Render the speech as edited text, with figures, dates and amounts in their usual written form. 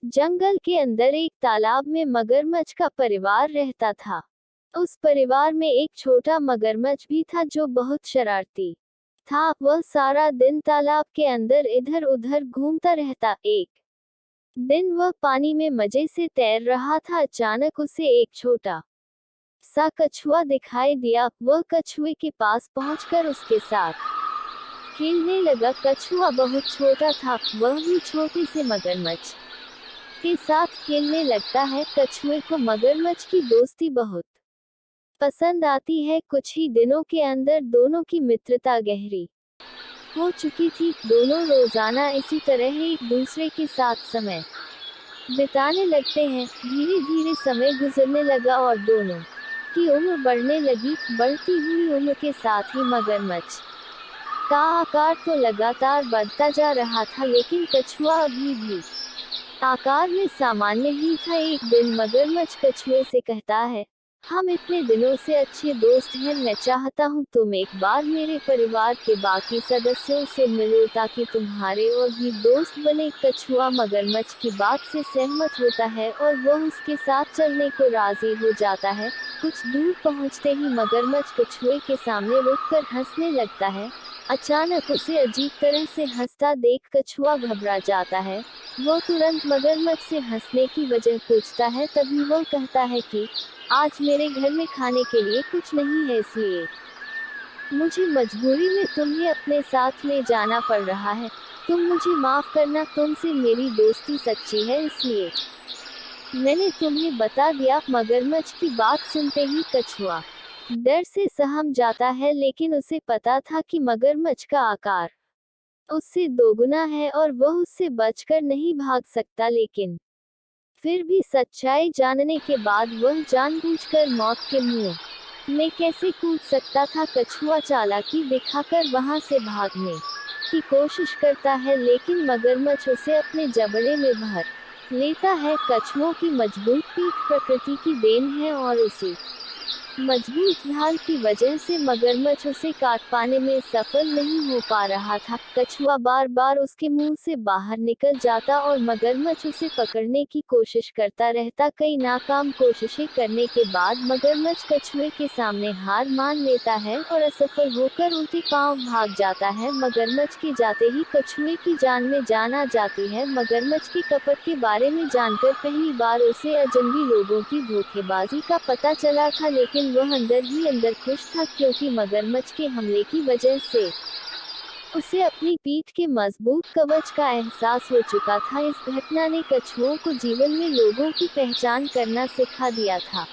जंगल के अंदर एक तालाब में मगरमच्छ का परिवार रहता था। उस परिवार में एक छोटा मगरमच्छ भी था जो बहुत शरारती था। वह सारा दिन तालाब के अंदर इधर उधर घूमता रहता। एक दिन वह पानी में मजे से तैर रहा था। अचानक उसे एक छोटा सा कछुआ दिखाई दिया। वह कछुए के पास पहुंचकर उसके साथ खेलने लगा। कछुआ बहुत छोटा था, वह भी छोटे से मगरमच्छ के साथ खेलने लगता है। कछुए को मगरमच्छ की दोस्ती बहुत पसंद आती है। कुछ ही दिनों के अंदर दोनों की मित्रता गहरी हो चुकी थी। दोनों रोजाना इसी तरह एक दूसरे के साथ समय बिताने लगते हैं। धीरे धीरे समय गुजरने लगा और दोनों की उम्र बढ़ने लगी। बढ़ती हुई उम्र के साथ ही मगरमच्छ का आकार तो लगातार बढ़ता जा रहा था, लेकिन कछुआ अभी भी आकार में सामान्य ही था। एक दिन मगरमच्छ कछुए से कहता है, हम इतने दिनों से अच्छे दोस्त हैं, मैं चाहता हूँ तुम एक बार मेरे परिवार के बाकी सदस्यों से मिलो ताकि तुम्हारे और भी दोस्त बने। कछुआ मगरमच्छ की बात से सहमत होता है और वह उसके साथ चलने को राजी हो जाता है। कुछ दूर पहुँचते ही मगरमच्छ कछुए के सामने रुककर हंसने लगता है। अचानक उसे अजीब तरह से हंसता देख कछुआ घबरा जाता है। वो तुरंत मगरमच्छ से हंसने की वजह पूछता है। तभी वो कहता है कि आज मेरे घर में खाने के लिए कुछ नहीं है, इसलिए मुझे मजबूरी में तुम्हें अपने साथ ले जाना पड़ रहा है। तुम मुझे माफ करना, तुमसे मेरी दोस्ती सच्ची है, इसलिए मैंने तुम्हें बता दिया। मगरमच्छ की बात सुनते ही कछुआ डर से सहम जाता है, लेकिन उसे पता था कि मगरमच्छ का आकार उससे दोगुना है और वह उससे बचकर नहीं भाग सकता। लेकिन फिर भी सच्चाई जानने के बाद वह जानबूझकर मौत के मुंह में कैसे कूद सकता था। कछुआ चालाकी दिखाकर वहां से भागने की कोशिश करता है, लेकिन मगरमच्छ उसे अपने जबड़े में भर लेता है। कछुओं की मजबूत पीठ प्रकृति की देन है और उसी मजबूत ढाल की वजह से मगरमच्छ उसे काट पाने में सफल नहीं हो पा रहा था। कछुआ बार बार उसके मुंह से बाहर निकल जाता और मगरमच्छ उसे पकड़ने की कोशिश करता रहता। कई नाकाम कोशिशें करने के बाद मगरमच्छ कछुए के सामने हार मान लेता है और असफल होकर उनके पांव भाग जाता है। मगरमच्छ के जाते ही कछुए की जान में जान आ जाती है। मगरमच्छ के कपट के बारे में जानकर पहली बार उसे अजनबी लोगों की धोखेबाजी का पता चला था, लेकिन वह अंदर ही अंदर खुश था क्योंकि मगरमच्छ के हमले की वजह से उसे अपनी पीठ के मजबूत कवच का एहसास हो चुका था। इस घटना ने कछुओं को जीवन में लोगों की पहचान करना सिखा दिया था।